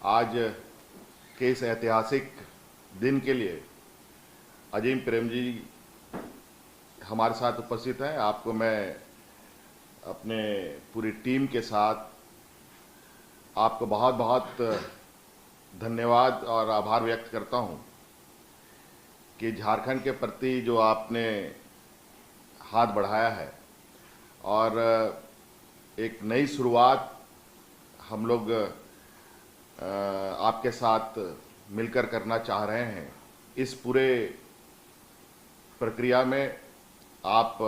आज के इस ऐतिहासिक दिन के लिए अजीम प्रेम जी हमारे साथ उपस्थित हैं। आपको मैं अपने पूरी टीम के साथ आपको बहुत बहुत धन्यवाद और आभार व्यक्त करता हूं कि झारखंड के प्रति जो आपने हाथ बढ़ाया है और एक नई शुरुआत हम लोग आपके साथ मिलकर करना चाह रहे हैं। इस पूरे प्रक्रिया में आप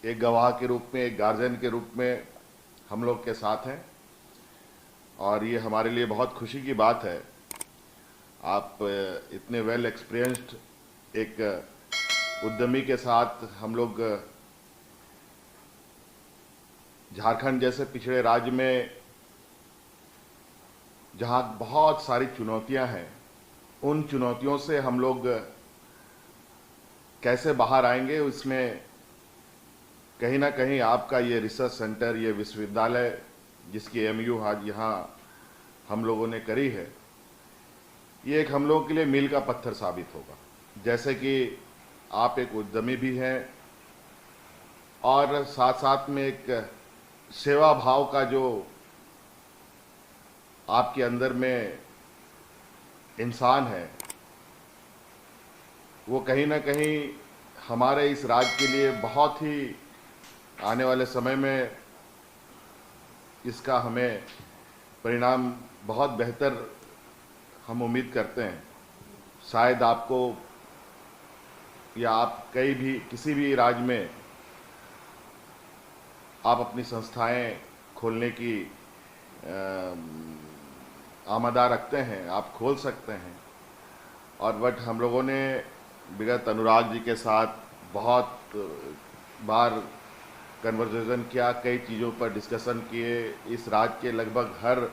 एक गवाह के रूप में, एक गार्जियन के रूप में हम लोग के साथ हैं और ये हमारे लिए बहुत खुशी की बात है। आप इतने वेल एक्सपीरियंस्ड एक उद्यमी के साथ हम लोग झारखंड जैसे पिछड़े राज्य में जहां बहुत सारी चुनौतियां हैं, उन चुनौतियों से हम लोग कैसे बाहर आएंगे, उसमें कहीं ना कहीं आपका ये रिसर्च सेंटर, ये विश्वविद्यालय जिसकी एमयू आज यहाँ हम लोगों ने करी है, ये एक हम लोगों के लिए मील का पत्थर साबित होगा। जैसे कि आप एक उद्यमी भी हैं और साथ साथ में एक सेवा भाव का जो आपके अंदर में इंसान है, वो कहीं ना कहीं हमारे इस राज्य के लिए बहुत ही आने वाले समय में इसका हमें परिणाम बहुत बेहतर हम उम्मीद करते हैं। शायद आपको या आप किसी भी राज्य में आप अपनी संस्थाएं खोलने की आमादा रखते हैं, आप खोल सकते हैं। और बट हम लोगों ने विगत अनुराग जी के साथ बहुत बार कन्वर्सेशन किया, कई चीज़ों पर डिस्कशन किए। इस राज्य के लगभग हर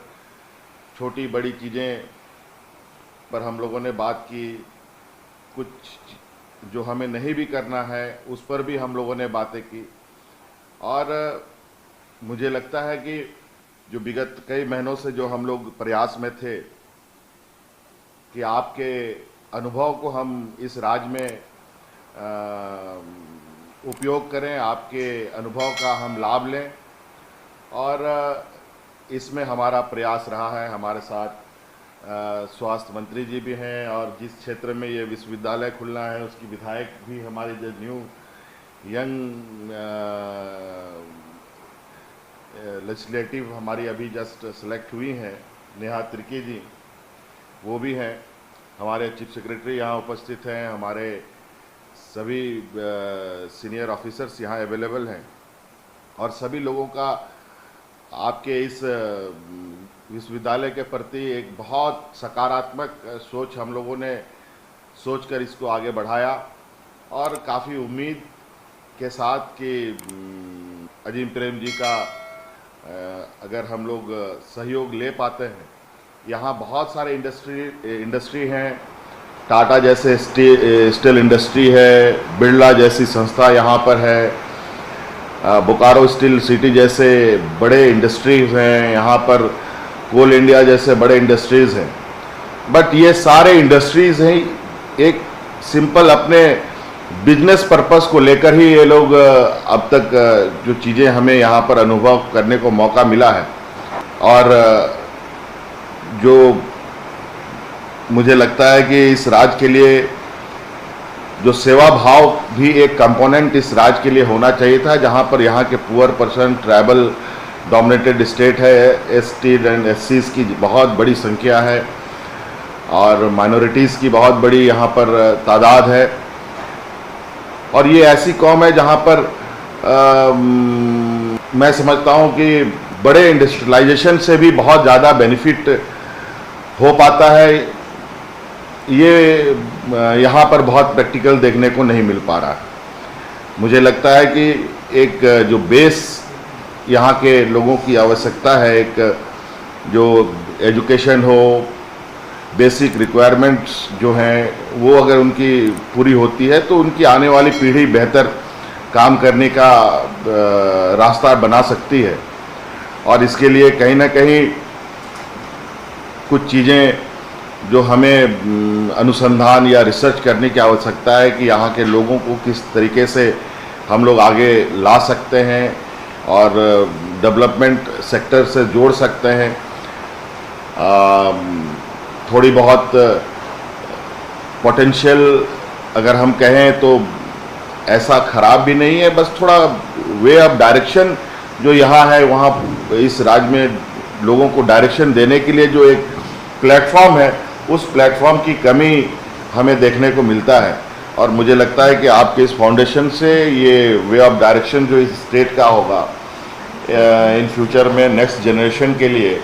छोटी बड़ी चीज़ें पर हम लोगों ने बात की। कुछ जो हमें नहीं भी करना है उस पर भी हम लोगों ने बातें की। और मुझे लगता है कि जो विगत कई महीनों से जो हम लोग प्रयास में थे कि आपके अनुभव को हम इस राज्य में उपयोग करें, आपके अनुभव का हम लाभ लें, और इसमें हमारा प्रयास रहा है। हमारे साथ स्वास्थ्य मंत्री जी भी हैं और जिस क्षेत्र में ये विश्वविद्यालय खुलना है उसकी विधायक भी हमारी जो न्यू यंग लेजिस्लेटिव हमारी अभी जस्ट सेलेक्ट हुई हैं, नेहा तिर्की जी, वो भी हैं। हमारे चीफ सेक्रेटरी यहाँ उपस्थित हैं, हमारे सभी सीनियर ऑफिसर्स यहाँ अवेलेबल हैं और सभी लोगों का आपके इस विश्वविद्यालय के प्रति एक बहुत सकारात्मक सोच हम लोगों ने सोचकर इसको आगे बढ़ाया और काफ़ी उम्मीद के साथ कि अजीम प्रेम जी का अगर हम लोग सहयोग ले पाते हैं। यहाँ बहुत सारे इंडस्ट्री हैं, टाटा जैसे स्टील इंडस्ट्री है, बिरला जैसी संस्था यहाँ पर है, बोकारो स्टील सिटी जैसे बड़े इंडस्ट्रीज हैं यहाँ पर, कोल इंडिया जैसे बड़े इंडस्ट्रीज़ हैं। बट ये सारे इंडस्ट्रीज़ हैं एक सिंपल अपने बिजनेस पर्पस को लेकर ही ये लोग अब तक जो चीज़ें हमें यहाँ पर अनुभव करने को मौका मिला है, और जो मुझे लगता है कि इस राज्य के लिए जो सेवा भाव भी एक कंपोनेंट इस राज्य के लिए होना चाहिए था, जहाँ पर यहाँ के poor person, tribal dominated state है, एसटी एंड एससीज की बहुत बड़ी संख्या है और माइनॉरिटीज़ की बहुत बड़ी यहाँ पर तादाद है। और ये ऐसी कौम है जहाँ पर मैं समझता हूँ कि बड़े इंडस्ट्रियलाइजेशन से भी बहुत ज़्यादा बेनिफिट हो पाता है। ये यहाँ पर बहुत प्रैक्टिकल देखने को नहीं मिल पा रहा। मुझे लगता है कि एक जो बेस यहाँ के लोगों की आवश्यकता है, एक जो एजुकेशन हो, बेसिक रिक्वायरमेंट्स जो हैं वो अगर उनकी पूरी होती है तो उनकी आने वाली पीढ़ी बेहतर काम करने का रास्ता बना सकती है। और इसके लिए कहीं ना कहीं कुछ चीज़ें जो हमें अनुसंधान या रिसर्च करने की आवश्यकता है कि यहाँ के लोगों को किस तरीके से हम लोग आगे ला सकते हैं और डेवलपमेंट सेक्टर से जोड़ सकते हैं। थोड़ी बहुत पोटेंशियल अगर हम कहें तो ऐसा ख़राब भी नहीं है, बस थोड़ा वे ऑफ डायरेक्शन जो यहाँ है, वहाँ इस राज्य में लोगों को डायरेक्शन देने के लिए जो एक प्लेटफॉर्म है, उस प्लेटफॉर्म की कमी हमें देखने को मिलता है। और मुझे लगता है कि आपके इस फाउंडेशन से ये वे ऑफ डायरेक्शन जो इस स्टेट का होगा इन फ्यूचर में नेक्स्ट जनरेशन के लिए,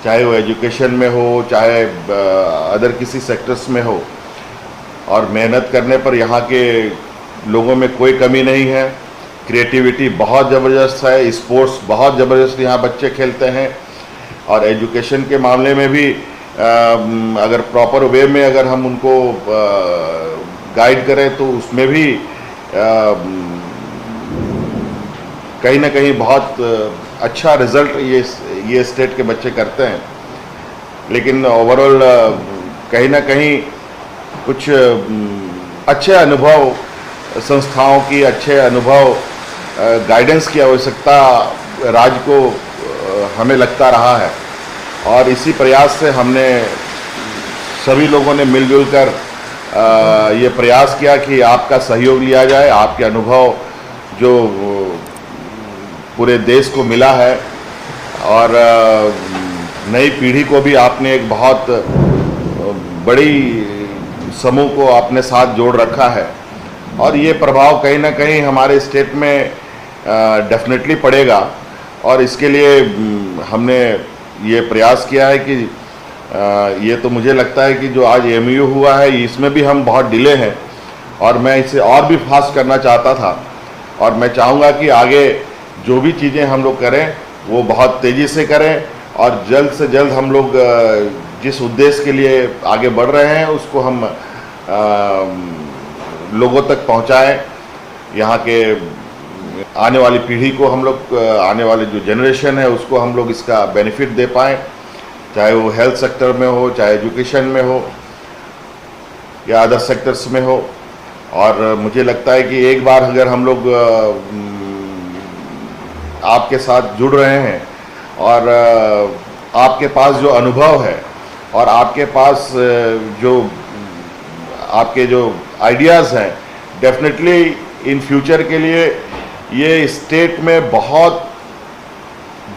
चाहे वो एजुकेशन में हो, चाहे अदर किसी सेक्टर्स में हो, और मेहनत करने पर यहाँ के लोगों में कोई कमी नहीं है। क्रिएटिविटी बहुत ज़बरदस्त है, स्पोर्ट्स बहुत ज़बरदस्त यहाँ बच्चे खेलते हैं, और एजुकेशन के मामले में भी अगर प्रॉपर वे में अगर हम उनको गाइड करें तो उसमें भी कहीं ना कहीं बहुत अच्छा रिज़ल्ट ये स्टेट के बच्चे करते हैं। लेकिन ओवरऑल कहीं ना कहीं कुछ अच्छे अनुभव संस्थाओं की, अच्छे अनुभव गाइडेंस की आवश्यकता राज्य को हमें लगता रहा है, और इसी प्रयास से हमने सभी लोगों ने मिलजुल कर ये प्रयास किया कि आपका सहयोग लिया जाए। आपके अनुभव जो पूरे देश को मिला है, और नई पीढ़ी को भी आपने एक बहुत बड़ी समूह को अपने साथ जोड़ रखा है, और ये प्रभाव कहीं ना कहीं हमारे स्टेट में डेफिनेटली पड़ेगा। और इसके लिए हमने ये प्रयास किया है कि ये तो मुझे लगता है कि जो आज एमयू हुआ है इसमें भी हम बहुत डिले हैं, और मैं इसे और भी फास्ट करना चाहता था, और मैं चाहूँगा कि आगे जो भी चीज़ें हम लोग करें वो बहुत तेज़ी से करें, और जल्द से जल्द हम लोग जिस उद्देश्य के लिए आगे बढ़ रहे हैं उसको हम लोगों तक पहुंचाएं। यहाँ के आने वाली पीढ़ी को हम लोग, आने वाले जो जनरेशन है उसको हम लोग इसका बेनिफिट दे पाएँ, चाहे वो हेल्थ सेक्टर में हो, चाहे एजुकेशन में हो, या अदर सेक्टर्स में हो। और मुझे लगता है कि एक बार अगर हम लोग आपके साथ जुड़ रहे हैं, और आपके पास जो अनुभव है, और आपके पास जो आपके जो आइडियाज़ हैं, डेफिनेटली इन फ्यूचर के लिए ये स्टेट में बहुत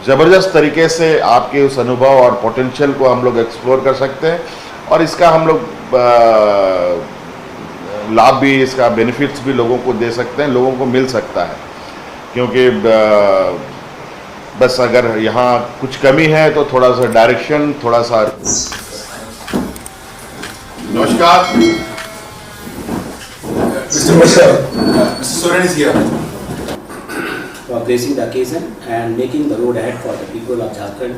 ज़बरदस्त तरीके से आपके उस अनुभव और पोटेंशियल को हम लोग एक्सप्लोर कर सकते हैं, और इसका हम लोग लाभ भी, इसका बेनिफिट्स भी लोगों को दे सकते हैं, लोगों को मिल सकता है। क्योंकि बस अगर यहाँ कुछ कमी है तो थोड़ा सा डायरेक्शन, थोड़ा सा। नमस्कार। Mr. Soren is here. For gracing the occasion and making the road ahead for the people of Jharkhand,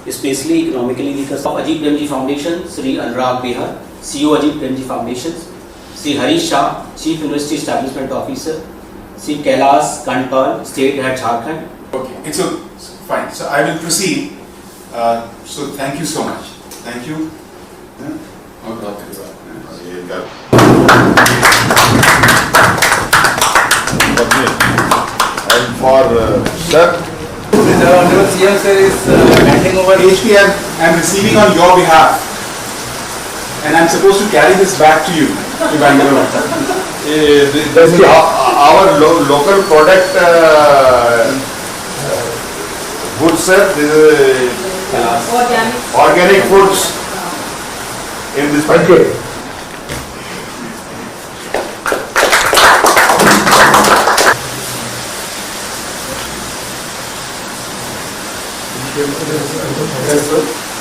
especially economically weaker. Of Ajit Premji Foundation, Sri Anurag Behar, CEO Ajit Premji Foundation, Sri Harish Shah, Chief University Establishment Officer, Sri Kailash Kandpal, State Head Jharkhand. Okay, it's fine. So I will proceed. So thank you so much. Thank you. And for sir, Mr. Honorable CM sir is handing over. HP, I am receiving on your behalf, and I am supposed to carry this back to you to Bangalore. this is our local product goods, sir. This is organic foods in this packet.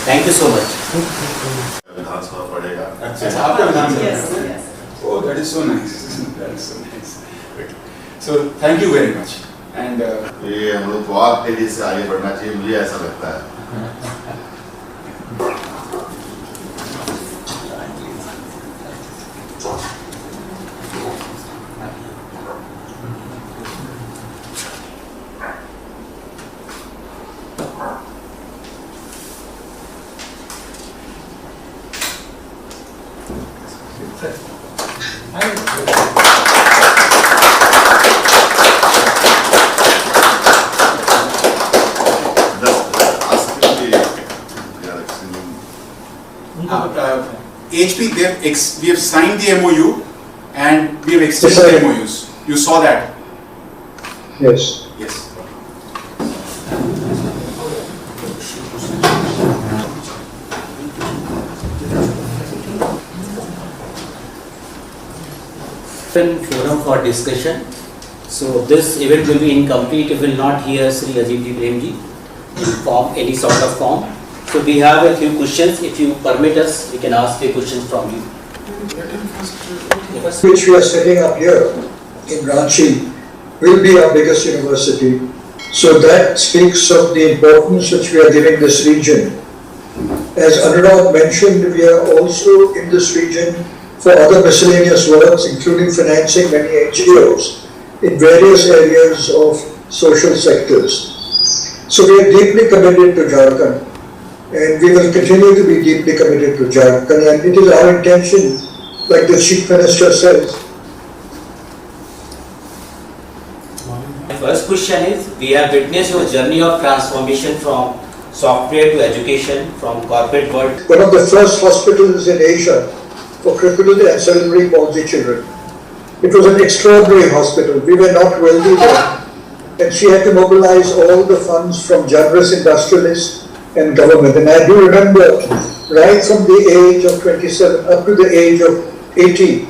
Thank you so much. विधानसभा पड़ेगा। अच्छा, आपका विधान Yes, सभा? yes. Oh, that is so nice. That is so nice. Okay. So thank you very much. And ये हम लोग को और तेजी से आगे बढ़ना चाहिए, मुझे ऐसा लगता है। HP, we have signed the MOU and we have extended the MOUs. You saw that? Yes. Yes. Open forum for discussion. So this event will be incomplete if we will not hear Sri Ajib Ji Premji in form, any sort of form. So we have a few questions. If you permit us, we can ask a questions from you. Which we are setting up here in Ranchi will be our biggest university. So that speaks of the importance which we are giving this region. As Anurag mentioned, we are also in this region for other miscellaneous works, including financing many NGOs in various areas of social sectors. So we are deeply committed to Jharkhand, and we will continue to be deeply committed to Jharkhand, and it is our intention, like the Chief Minister says. My first question is, we have witnessed your journey of transformation from software to education, from corporate world. One of the first hospitals in Asia for crippled and cerebral palsy children. It was an extraordinary hospital. We were not wealthy then, and she had to mobilize all the funds from generous industrialists and government. And I do remember, right from the age of 27 up to the age of 80,